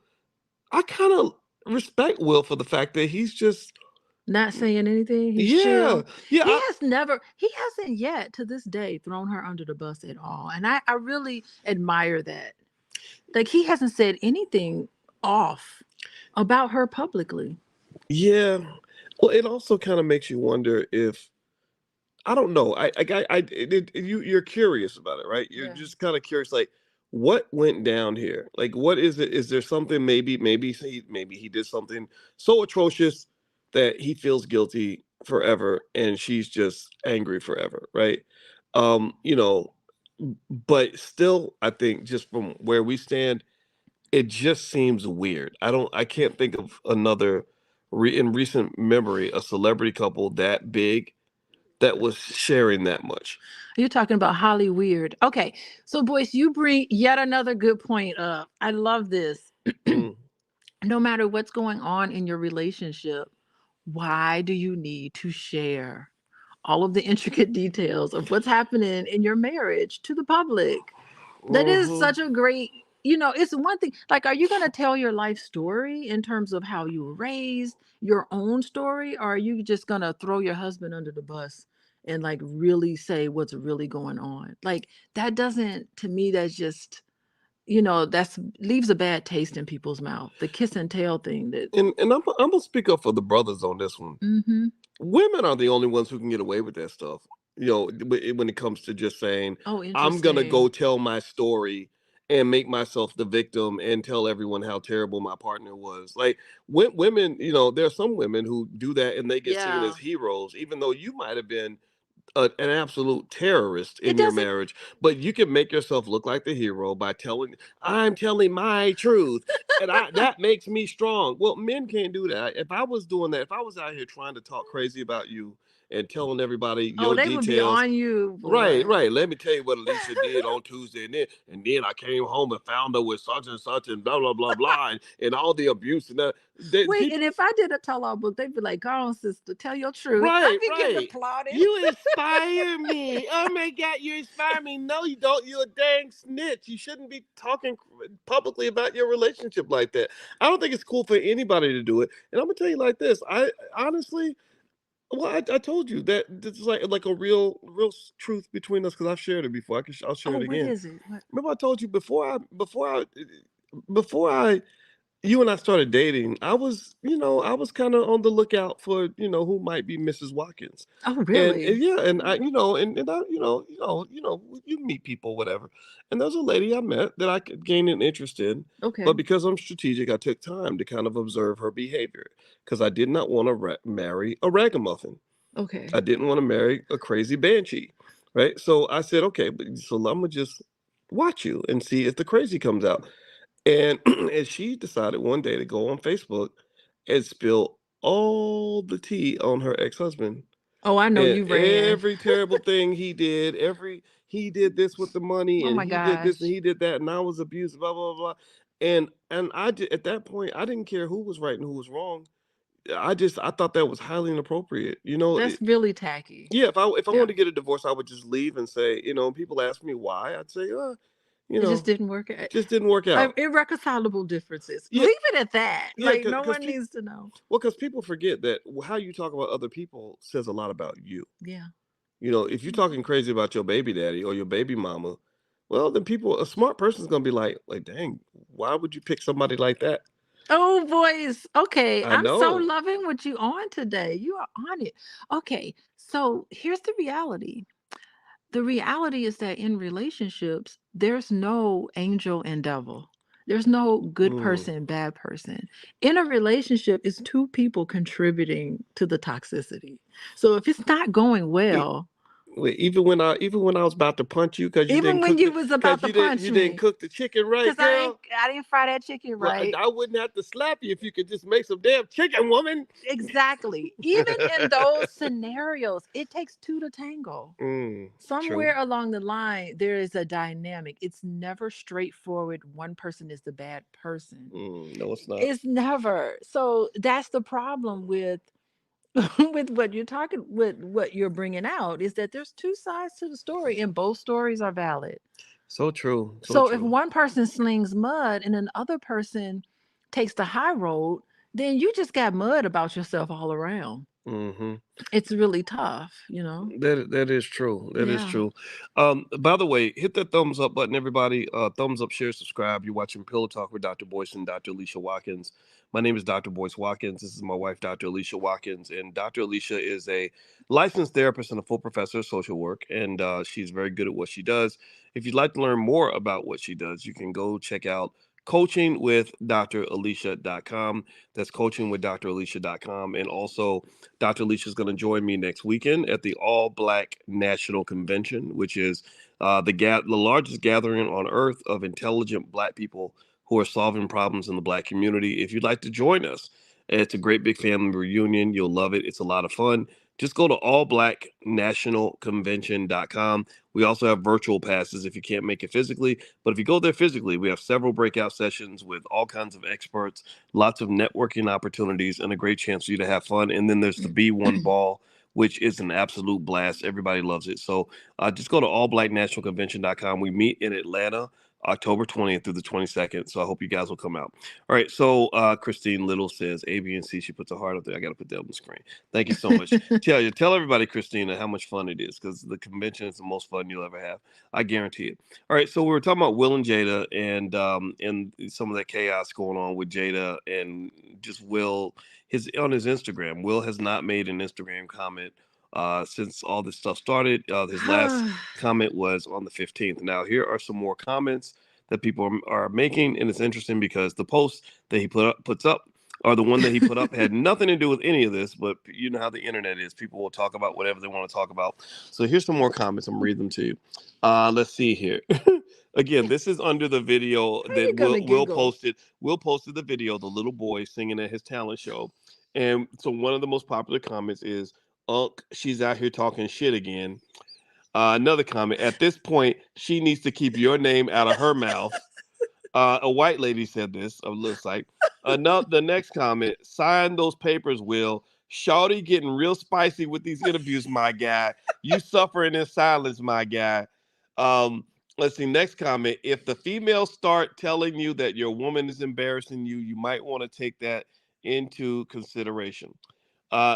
I kind of respect Will for the fact that he's just, Not saying anything. He's yeah, chill. yeah, He hasn't yet to this day thrown her under the bus at all. And I really admire that. Like he hasn't said anything off about her publicly. yeah. Well, it also kind of makes you wonder if, I don't know. You're curious about it, right? You're Yeah. just kind of curious, like what went down here. Like, what is it? Is there something? Maybe he did something so atrocious that he feels guilty forever, and she's just angry forever, right? Um, you know, but still, I think just from where we stand, it just seems weird. I can't think of another in recent memory a celebrity couple that big that was sharing that much. You're talking about Holly Weird. Okay. So Boyce, you bring yet another good point up. I love this. Mm. no matter what's going on in your relationship, why do you need to share all of the intricate details of what's happening in your marriage to the public? That is Hmm. such a great, it's one thing. Like, are you going to tell your life story in terms of how you were raised, your own story, or are you just going to throw your husband under the bus and like really say what's really going on? Like, that doesn't, to me, that's just, that's leaves a bad taste in people's mouth. The kiss and tell thing that, And I'm gonna speak up for the brothers on this one. mm-hmm. Women are the only ones who can get away with that stuff. When it comes to just saying, Oh, I'm gonna interesting. go tell my story and make myself the victim and tell everyone how terrible my partner was. Like women, there are some women who do that and they get seen Yeah. as heroes, even though you might have been an absolute terrorist It in your doesn't. marriage, but you can make yourself look like the hero by I'm telling my truth, and that makes me strong. Well, men can't do that. If I was doing that, if I was out here trying to talk crazy about you and telling everybody Oh, your they would be details, on you, right, boy. right. Let me tell you what Alicia did on Tuesday, and then I came home and found her with such and blah blah blah blah, and all the abuse and that. Wait, People, and if I did a tell-all book, they'd be like, "Go on, sister, tell your truth." I'd right, be getting right. applauded. You inspire me. Oh my God, you inspire me. No, you don't. You're a dang snitch. You shouldn't be talking publicly about your relationship like that. I don't think it's cool for anybody to do it. And I'm gonna tell you like this. I honestly, well, I told you that this is like a real truth between us because I've shared it before. I'll share Oh, it what again. is it? What? Remember I told you before I you and I started dating, I was kind of on the lookout for, who might be Mrs. Watkins. Oh, And really? yeah, and I, and I, you meet people, whatever. And there's a lady I met that I could gain an interest in, but Okay. because I'm strategic, I took time to kind of observe her behavior because I did not want to marry a ragamuffin. Okay. I didn't want to marry a crazy banshee, right? So I said, okay, so I'm gonna just watch you and see if the crazy comes out. And and she decided one day to go on Facebook and spill all the tea on her ex-husband Oh, I know and you ran. every terrible thing he did this with the money Oh and my he did this and gosh. he did that and I was abused, blah blah blah. And at that point I didn't care who was right and who was wrong. I thought that was highly inappropriate. That's really tacky. Yeah, if I Yeah. wanted to get a divorce, I would just leave and say, people ask me why, I'd say, you It just know, didn't work out. just didn't work out. Irreconcilable differences. Yeah, Leave it at that. yeah, Like, no because one people, needs to know. well, because people forget that how you talk about other people says a lot about you. Yeah. If you're Mhm. talking crazy about your baby daddy or your baby mama, well, then a smart person's gonna be like, dang, why would you pick somebody like that? Oh, boys. Okay. I I'm so know. loving what you on today. You are on it. Okay. So here's the reality. The reality is that in relationships, there's no angel and devil. There's no good Mm. person, bad person. In a relationship, it's two people contributing to the toxicity. So if it's not going Wait, well, wait. Even when I was about to punch you because you even didn't when cook you was about to punch you didn't me, cook the chicken right, because girl. I didn't fry that chicken Well, right. I wouldn't have to slap you if you could just make some damn chicken, woman. Exactly. Even in those scenarios, it takes two to tango. True. Somewhere along the line, there is a dynamic. It's never straightforward. One person is the bad person. No, it's not. It's never. So that's the problem with with what you're bringing out is that there's two sides to the story and both stories are valid. So true. So So if true. one person slings mud and another person takes the high road, then you just got mud about yourself all around. Hmm. It's really tough. That is true. That is Yeah. true. By the way, hit that thumbs up button, everybody. Thumbs up, share, subscribe. You're watching Pillow Talk with Dr. Boyce and Dr. Alicia Watkins. My name is Dr. Boyce Watkins. This is my wife, Dr. Alicia Watkins, and Dr. Alicia is a licensed therapist and a full professor of social work, and she's very good at what she does. If you'd like to learn more about what she does, you can go check out coachingwithdralicia.com. That's coachingwithdralicia.com, and also Dr. Alicia is going to join me next weekend at the All Black National Convention, which is the largest gathering on earth of intelligent Black people who are solving problems in the Black community. If you'd like to join us, it's a great big family reunion. You'll love it. It's a lot of fun. Just go to allblacknationalconvention.com. We also have virtual passes if you can't make it physically. But if you go there physically, we have several breakout sessions with all kinds of experts, lots of networking opportunities, and a great chance for you to have fun. And then there's the B1 ball, which is an absolute blast. Everybody loves it. So just go to allblacknationalconvention.com. We meet in Atlanta October 20th through the 22nd. So I hope you guys will come out. All right. So Christine Little says A, B, and C. She puts a heart up there. I got to put that on the screen. Thank you so much. Tell everybody, Christina, how much fun it is, because the convention is the most fun you'll ever have. I guarantee it. All right. So we were talking about Will and Jada and some of that chaos going on with Jada and just Will on his Instagram. Will has not made an Instagram comment since all this stuff started. His last comment was on the 15th. Now, here are some more comments that people are making, and it's interesting because the post that he puts up, or the one that he put up, had nothing to do with any of this, but you know how the internet is. People will talk about whatever they want to talk about. So here's some more comments. I'm reading them to you. Let's see here. Again, this is under the video that Will posted. Will posted the video, the little boy singing at his talent show. And so one of the most popular comments is, Unc, she's out here talking shit again. Another comment, at this point, she needs to keep your name out of her mouth. A white lady said this. It looks like. The next comment, sign those papers, Will. Shawty getting real spicy with these interviews, my guy. You suffering in silence, my guy. Let's see. Next comment, if the females start telling you that your woman is embarrassing you, you might want to take that into consideration.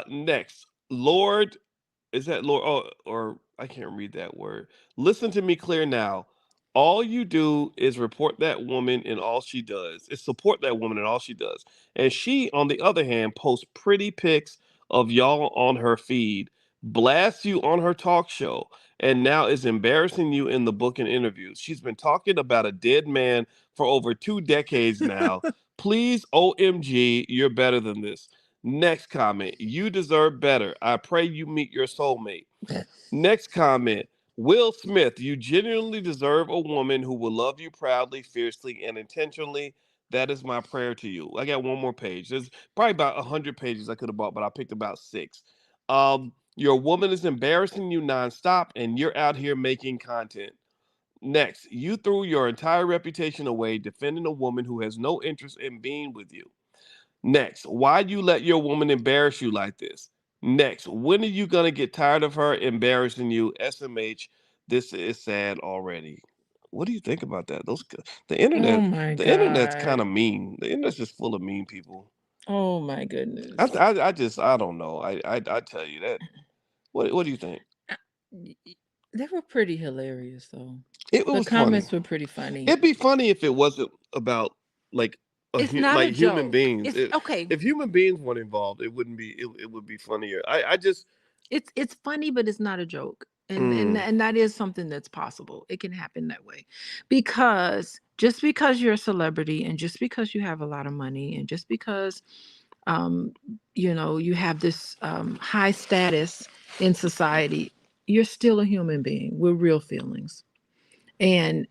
Next, Lord, is that Lord? Oh, or I can't read that word. Listen to me clear now. All you do is report that woman and all she does is support that woman and all she does. And she, on the other hand, posts pretty pics of y'all on her feed, blasts you on her talk show, and now is embarrassing you in the book and interviews. She's been talking about a dead man for over 2 decades now. Please, OMG, you're better than this. Next comment, you deserve better. I pray you meet your soulmate. Next comment, Will Smith, you genuinely deserve a woman who will love you proudly, fiercely, and intentionally. That is my prayer to you. I got one more page. There's probably about 100 pages I could have bought, but I picked about 6. Your woman is embarrassing you nonstop, and you're out here making content. Next, you threw your entire reputation away defending a woman who has no interest in being with you. Next, why you let your woman embarrass you like this? Next, when are you gonna get tired of her embarrassing you? SMH, this is sad already. What do you think about that? The Oh internet, my the internet's kind God. of mean. The internet's just full of mean people. Oh my goodness. I don't know. I tell you that. What do you think? Uh, They were pretty hilarious though. It The was funny. comments were pretty funny. It'd be funny if it wasn't about like It's not a like human joke. beings. It's okay. If human beings weren't involved, it wouldn't be. It would be funnier. I just. It's funny, but it's not a joke. Mm, And that is something that's possible. It can happen that way. Because just because you're a celebrity and just because you have a lot of money and just because um you have this high status in society, you're still a human being with real feelings. And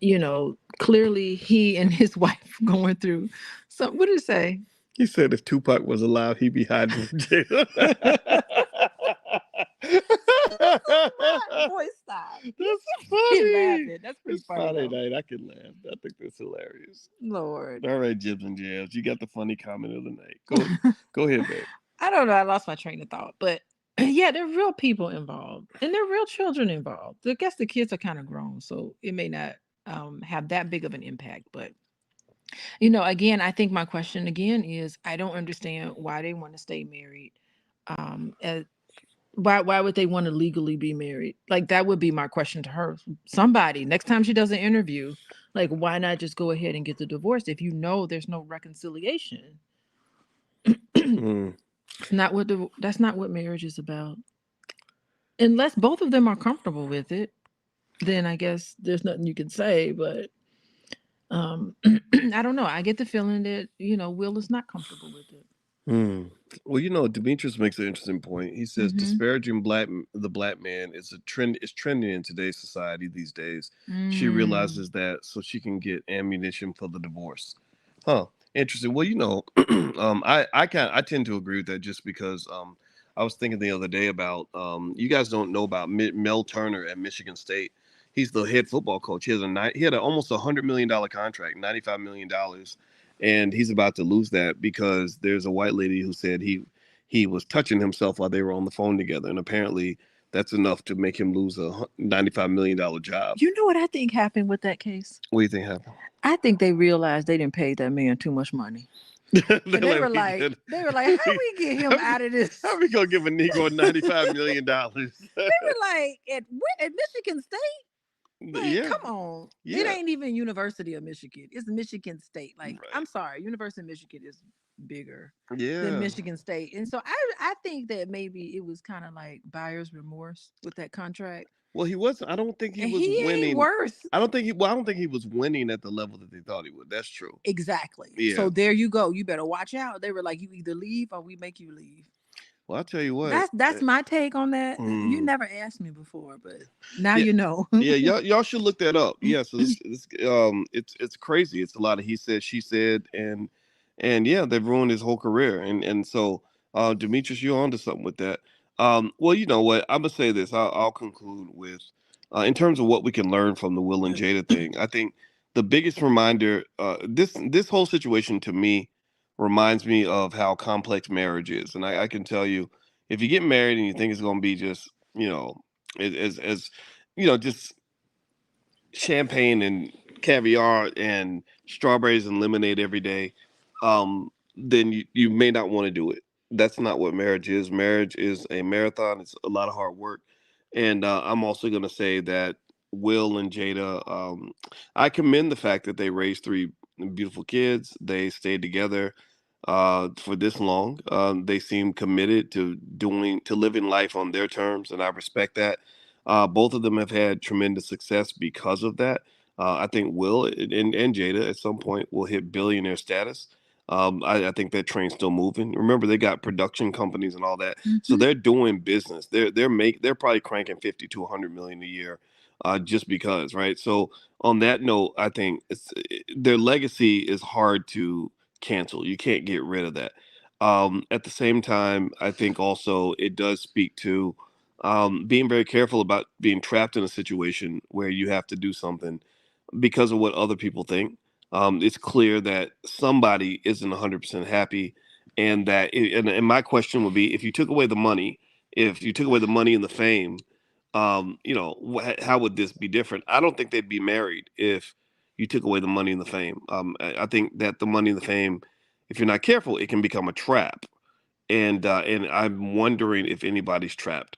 clearly he and his wife going through some, what did it say? he said if Tupac was alive, he'd be hiding from jail. Boy, stop. That's You're funny. laughing. That's pretty It's funny Friday though. night. I can laugh. I think that's hilarious. Lord. All right, Jibs and Jabs, you got the funny comment of the night. Go ahead, babe. I don't know. I lost my train of thought, but yeah, there are real people involved and there are real children involved. I guess the kids are kind of grown, so it may not have that big of an impact. But again, I think my question again is I don't understand why they want to stay married. As, why would they want to legally be married? Like that would be my question to her. Somebody next time she does an interview, like why not just go ahead and get the divorce if you know there's no reconciliation? Mm. It's not what that's not what marriage is about. Unless both of them are comfortable with it, then I guess there's nothing you can say. But I don't know. I get the feeling that Will is not comfortable with it. Mm. Well, Demetrius makes an interesting point. He says Mm-hmm. disparaging the black man is a trend. Is trending in today's society these days. She Mm. realizes that so she can get ammunition for the divorce. Huh. Interesting. Well, I tend to agree with that just because I was thinking the other day about you guys don't know about Mel Turner at Michigan State. He's the head football coach. He had almost $100 million contract, $95 million, and he's about to lose that because there's a white lady who said he was touching himself while they were on the phone together, and apparently that's enough to make him lose a $95 million job. You know what I think happened with that case? What do you think happened? I think they realized they didn't pay that man too much money. They're And they like, were we like, get, how we get him how out of this? we gonna give a Negro $95 million? They were like, at Michigan State? Like, Yeah, come on. It yeah, ain't even University of Michigan. It's Michigan State. Like, I'm right, sorry, University of Michigan is bigger than yeah. Michigan State. And so I think that maybe it was kind of like buyer's remorse with that contract. Well, he wasn't. I don't think he And was he ain't winning. worth. I don't think he. Well, I don't think he was winning at the level that they thought he would. That's true. Exactly. Yeah. So there you go. You better watch out. They were like, you either leave or we make you leave. Well, I'll tell you what. That's my take on that. You Mm, never asked me before, but now yeah, you know. yeah. Y'all should look that up. Yeah. So it's crazy. It's a lot of he said, she said, and yeah, they've ruined his whole career. And so, Demetrius, you're onto something with that. Well, you know what? I'm gonna say this. I'll conclude with, in terms of what we can learn from the Will and Jada thing. I think the biggest reminder, this whole situation to me reminds me of how complex marriage is, and I can tell you, if you get married and you think it's gonna be just, as just champagne and caviar and strawberries and lemonade every day, then you may not want to do it. That's not what marriage is. Marriage is a marathon. It's a lot of hard work. And I'm also going to say that Will and Jada, I commend the fact that they raised three beautiful kids. They stayed together for this long. They seem committed to living life on their terms, and I respect that. Both of them have had tremendous success because of that. I think Will and Jada at some point will hit billionaire status. I think that train's still moving. Remember, they got production companies and all that, so Mhm. they're doing business. They're probably cranking 50 to 100 million a year, just because, right? So on that note, I think their legacy is hard to cancel. You can't get rid of that. At the same time, I think also it does speak to being very careful about being trapped in a situation where you have to do something because of what other people think. It's clear that somebody isn't 100% happy, and and my question would be, if you took away the money, if you took away the money and the fame, how would this be different? I don't think they'd be married if you took away the money and the fame. I think that the money and the fame, if you're not careful, it can become a trap, and I'm wondering if anybody's trapped.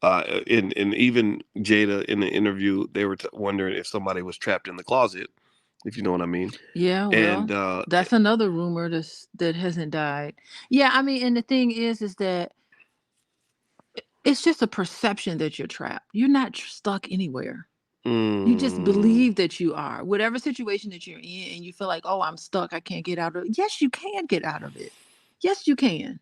And even Jada in the interview, they were wondering if somebody was trapped in the closet, if you know what I mean. Yeah, And well, that's another rumor that hasn't died. Yeah, I mean, and the thing is that it's just a perception that you're trapped. You're not stuck anywhere. You just mm, believe that you are. Whatever situation that you're in and you feel like, "Oh, I'm stuck. I can't get out of it." Yes, you can get out of it. Yes, you can.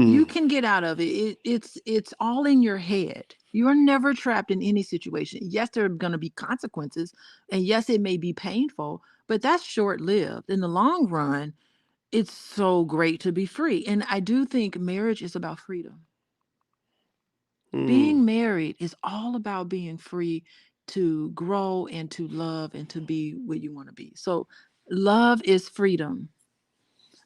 You mm, can get out of it. It's all in your head. You're never trapped in any situation. Yes, there are going to be consequences, and yes, it may be painful, but that's short-lived. In the long run, it's so great to be free. And I do think marriage is about freedom. mm, Being married is all about being free to grow and to love and to be where you want to be. So, love is freedom.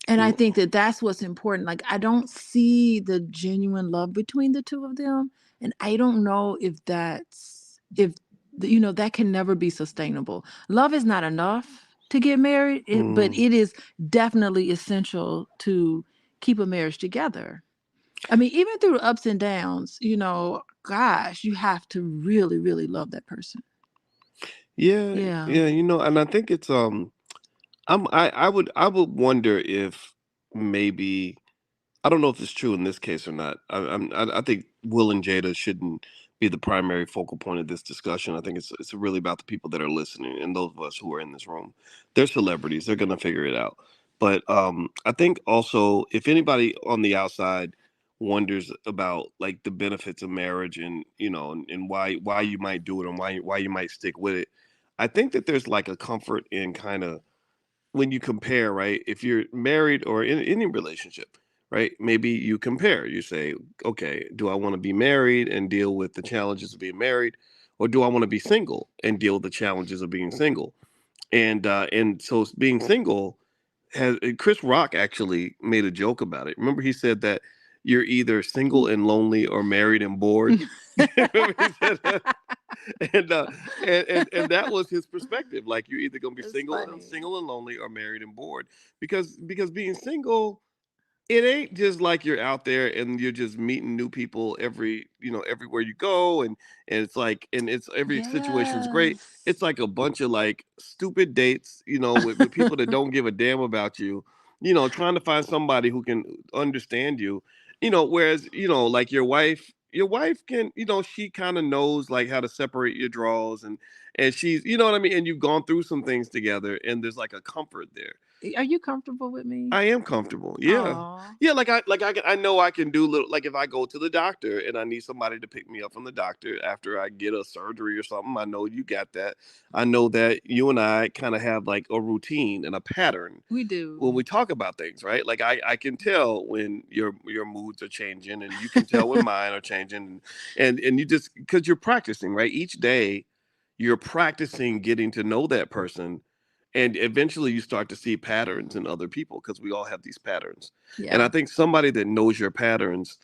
And I think mm, that that's what's important. Like, I don't see the genuine love between the two of them. And I don't know if that can never be sustainable. Love is not enough to get married, but mm. it is definitely essential to keep a marriage together. I mean, even through the ups and downs, gosh, you have to really, really love that person. Yeah, Yeah. yeah, and I think it's I would wonder if maybe, I don't know if it's true in this case or not. I think Will and Jada shouldn't be the primary focal point of this discussion. I think it's really about the people that are listening and those of us who are in this room. They're celebrities. They're gonna figure it out. But I think also, if anybody on the outside wonders about like the benefits of marriage, and why you might do it and why you might stick with it, I think that there's like a comfort in kind of, when you compare, right? If you're married or in any relationship, right? Maybe you compare. You say, okay, do I want to be married and deal with the challenges of being married, or do I want to be single and deal with the challenges of being single? And so being single has Chris Rock actually made a joke about it. Remember, he said that you're either single and lonely or married and bored. Remember he said that? And, uh, and that was his perspective. Like you're either gonna be It's funny. single and lonely, or married and bored. Because being single, it ain't just like you're out there and you're just meeting new people everywhere you go, and it's like, and it's every situation's great. Yes. It's like a bunch of like stupid dates, with people that don't give a damn about you, trying to find somebody who can understand you, whereas, like your wife can, she kind of knows like how to separate your draws, and she's, you know what I mean, and you've gone through some things together, and there's like a comfort there. Are you comfortable with me? I am comfortable. Yeah. Oh, Yeah, I know I can do little, like if I go to the doctor and I need somebody to pick me up from the doctor after I get a surgery or something. I know you got that. I know that you and I kind of have like a routine and a pattern we when do. we talk about things, right? Like I can tell when your moods are changing, and you can tell when mine are changing, and you just, because you're practicing, right? Each day you're practicing getting to know that person, and eventually you start to see patterns in other people, because we all have these patterns. And I Yeah. think somebody that knows your patterns,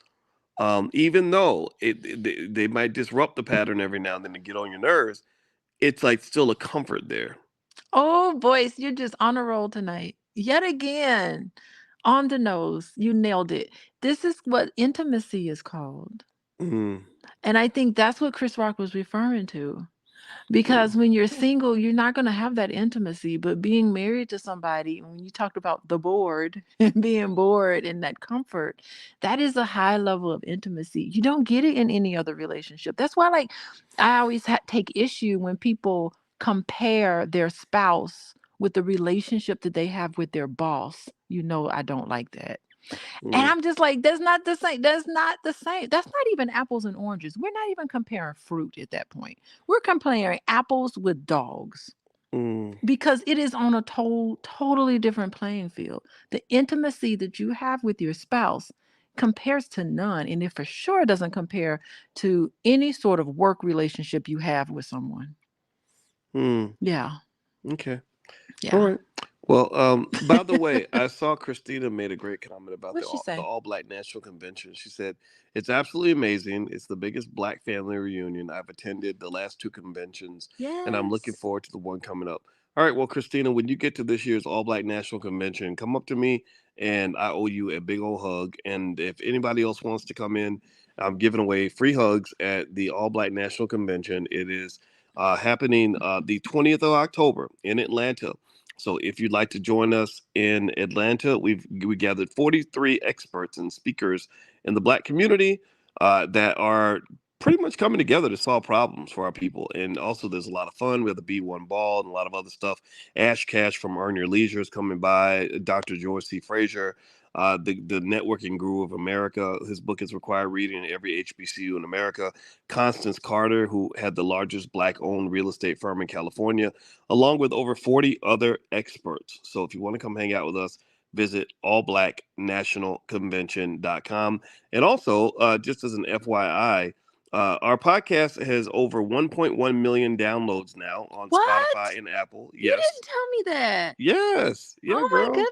even though they might disrupt the pattern every now and then to get on your nerves, it's like still a comfort there. Oh, boys, you're just on a roll tonight. Yet again, on the nose. You nailed it. This is what intimacy is called. Mm, And I think that's what Chris Rock was referring to. Because mm, when you're single, you're not going to have that intimacy. But being married to somebody, when you talked about the bored and being bored and that comfort, that is a high level of intimacy. You don't get it in any other relationship. That's why, like, I always take issue when people compare their spouse with the relationship that they have with their boss. I don't like that. And mm, I'm just like, that's not the same. That's not the same. That's not even apples and oranges. We're not even comparing fruit at that point. We're comparing apples with dogs mm, because it is on a totally different playing field. The intimacy that you have with your spouse compares to none. And it for sure doesn't compare to any sort of work relationship you have with someone. mm. Yeah. Okay. All Yeah. right. Well, by the way, I saw Christina made a great comment about What'd she the say? All Black National Convention. She said it's absolutely amazing. It's the biggest Black family reunion. I've attended the last two conventions, and I'm looking Yes. forward to the one coming up. All right. Well, Christina, when you get to this year's All Black National Convention, come up to me, and I owe you a big old hug. And if anybody else wants to come in, I'm giving away free hugs at the All Black National Convention. It is happening the 20th of October in Atlanta. So if you'd like to join us in Atlanta, we gathered 43 experts and speakers in the Black community that are pretty much coming together to solve problems for our people. And also, there's a lot of fun. We have the B1 ball and a lot of other stuff. Ash Cash from Earn Your Leisure is coming by. Dr. George C. Frazier, the networking guru of America. His book is required reading in every HBCU in America. Constance Carter, who had the largest Black-owned real estate firm in California, along with over 40 other experts. So if you want to come hang out with us, visit allblacknationalconvention.com. And also, just as an FYI, our podcast has over 1.1 million downloads now on Spotify What? and Apple. You Yes. didn't tell me that. Yes. Yeah, Oh my girl.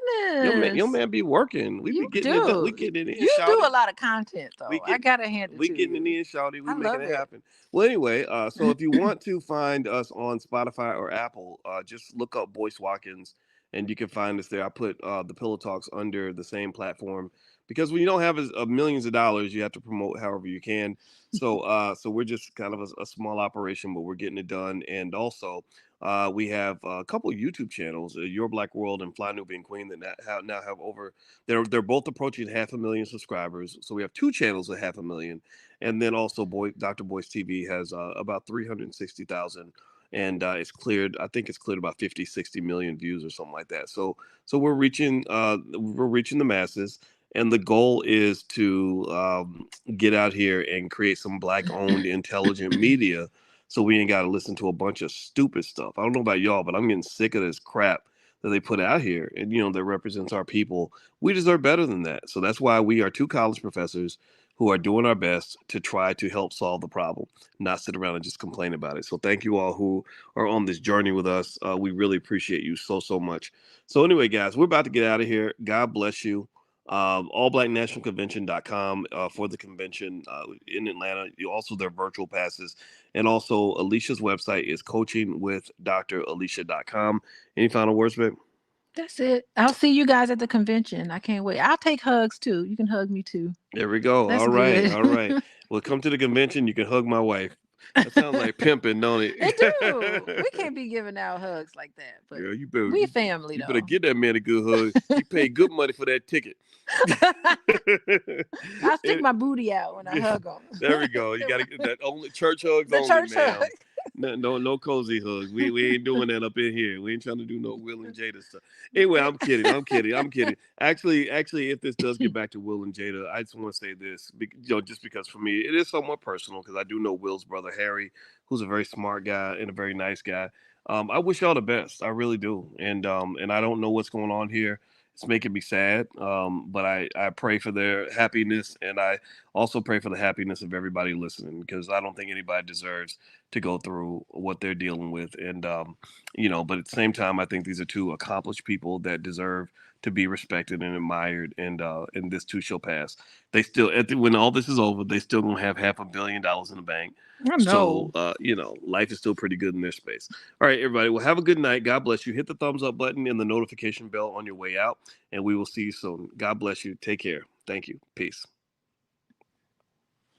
Your goodness. man be working. We be You getting it done. We do. getting it in, You do a shouty. lot of content We though. I get gotta hand it we to getting it you. in, shouty. We I making love it it. happen. Well, anyway, so if you want to find us on Spotify or Apple, just look up Boyce Watkins, and you can find us there. I put the Pillow Talks under the same platform, because when you don't have millions of dollars, you have to promote however you can. So we're just kind of a small operation, but we're getting it done. And also, we have a couple of YouTube channels, Your Black World and Fly Nubian Queen, that now have over. They're both approaching 500,000 subscribers. So we have two channels with 500,000, and then also Dr. Boyce TV has about 360,000, and it's cleared. I think it's cleared about 50, 60 million views or something like that. So we're reaching the masses. And the goal is to get out here and create some Black-owned, intelligent media, so we ain't got to listen to a bunch of stupid stuff. I don't know about y'all, but I'm getting sick of this crap that they put out here, and that represents our people. We deserve better than that. So that's why we are two college professors who are doing our best to try to help solve the problem, not sit around and just complain about it. So thank you all who are on this journey with us. We really appreciate you so much. So anyway, guys, we're about to get out of here. God bless you. Allblacknationalconvention.com for the convention in Atlanta. Also, their virtual passes. And also, Alicia's website is coachingwithdralicia.com. Any final words, babe? That's it. I'll see you guys at the convention. I can't wait. I'll take hugs too. You can hug me too. There we go. That's All right. good. All right. Well, come to the convention. You can hug my wife. That sounds like pimping, don't it? It do. We can't be giving out hugs like that, but Girl, we family you better though. get that man a good hug. He paid good money for that ticket. I'll stick And- my booty out when I hug them. There we go. You got to get that only church hugs The only, church ma'am. hug. No cozy hugs. We ain't doing that up in here. We ain't trying to do no Will and Jada stuff. Anyway, I'm kidding. Actually, if this does get back to Will and Jada, I just want to say this, just because for me it is somewhat personal, because I do know Will's brother Harry, who's a very smart guy and a very nice guy. I wish y'all the best. I really do. And I don't know what's going on here. It's making me sad. But I pray for their happiness, and I also pray for the happiness of everybody listening, because I don't think anybody deserves to go through what they're dealing with. And but at the same time, I think these are two accomplished people that deserve to be respected and admired. And this too shall pass. They still, when all this is over, they still gonna have $500 million in the bank. I So, know. life is still pretty good in their space. All right, everybody. Well, have a good night. God bless you. Hit the thumbs up button and the notification bell on your way out, and we will see you soon. God bless you. Take care. Thank you. Peace.